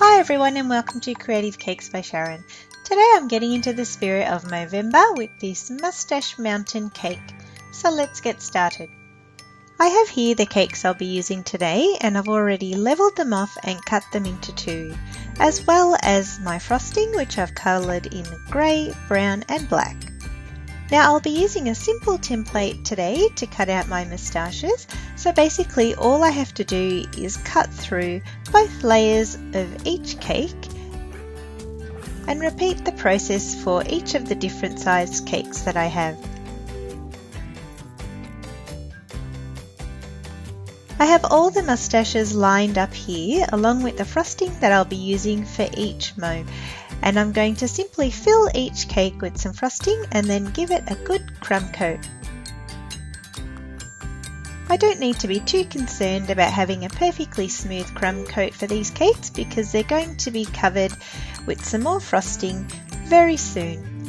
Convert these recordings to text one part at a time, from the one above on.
Hi everyone and welcome to Creative Cakes by Sharon. Today I'm getting into the spirit of Movember with this Mustache Mountain cake. So let's get started. I have here the cakes I'll be using today and I've already leveled them off and cut them into two, as well as my frosting which I've coloured in grey, brown and black. Now I'll be using a simple template today to cut out my moustaches, so basically all I have to do is cut through both layers of each cake and repeat the process for each of the different sized cakes that I have. I have all the moustaches lined up here along with the frosting that I'll be using for each mo. And I'm going to simply fill each cake with some frosting and then give it a good crumb coat. I don't need to be too concerned about having a perfectly smooth crumb coat for these cakes because they're going to be covered with some more frosting very soon.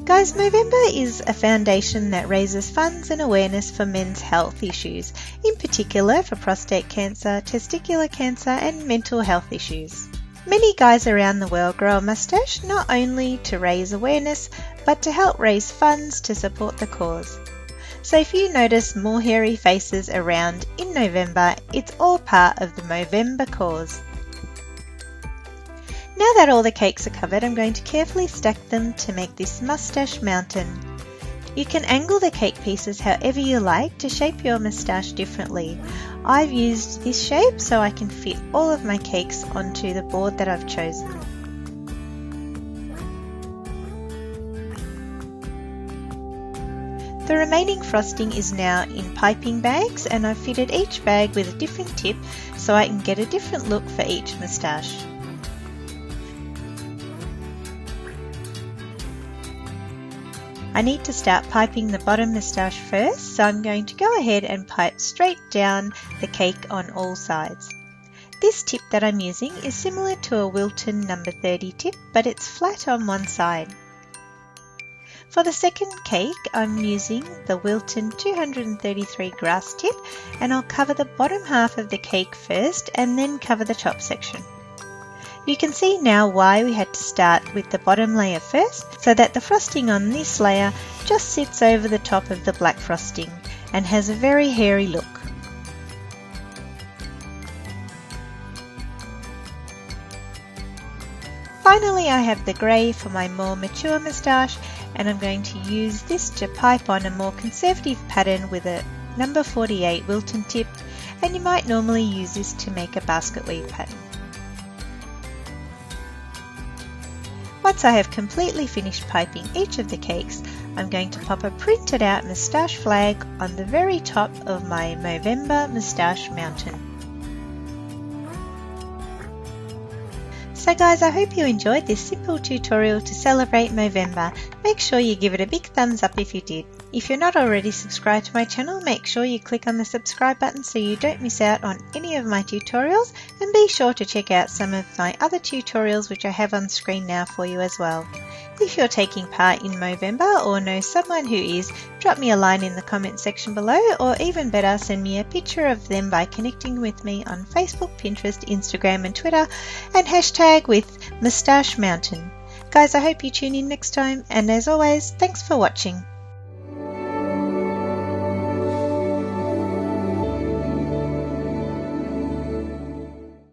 Guys, Movember is a foundation that raises funds and awareness for men's health issues, in particular for prostate cancer, testicular cancer and mental health issues. Many guys around the world grow a mustache not only to raise awareness, but to help raise funds to support the cause. So if you notice more hairy faces around in November, it's all part of the Movember cause. Now that all the cakes are covered, I'm going to carefully stack them to make this Mustache Mountain. You can angle the cake pieces however you like to shape your moustache differently. I've used this shape so I can fit all of my cakes onto the board that I've chosen. The remaining frosting is now in piping bags and I've fitted each bag with a different tip so I can get a different look for each moustache. I need to start piping the bottom moustache first, so I'm going to go ahead and pipe straight down the cake on all sides. This tip that I'm using is similar to a Wilton number 30 tip, but it's flat on one side. For the second cake, I'm using the Wilton 233 grass tip, and I'll cover the bottom half of the cake first and then cover the top section. You can see now why we had to start with the bottom layer first, so that the frosting on this layer just sits over the top of the black frosting and has a very hairy look. Finally, I have the grey for my more mature moustache, and I'm going to use this to pipe on a more conservative pattern with a number 48 Wilton tip, and you might normally use this to make a basket weave pattern. Once I have completely finished piping each of the cakes, I'm going to pop a printed out moustache flag on the very top of my Movember Mustache Mountain. So guys, I hope you enjoyed this simple tutorial to celebrate Movember. Make sure you give it a big thumbs up if you did. If you're not already subscribed to my channel, make sure you click on the subscribe button so you don't miss out on any of my tutorials, and be sure to check out some of my other tutorials which I have on screen now for you as well. If you're taking part in Movember or know someone who is, drop me a line in the comment section below, or even better, send me a picture of them by connecting with me on Facebook, Pinterest, Instagram and Twitter, and hashtag with Mustache Mountain. Guys, I hope you tune in next time, and as always, thanks for watching.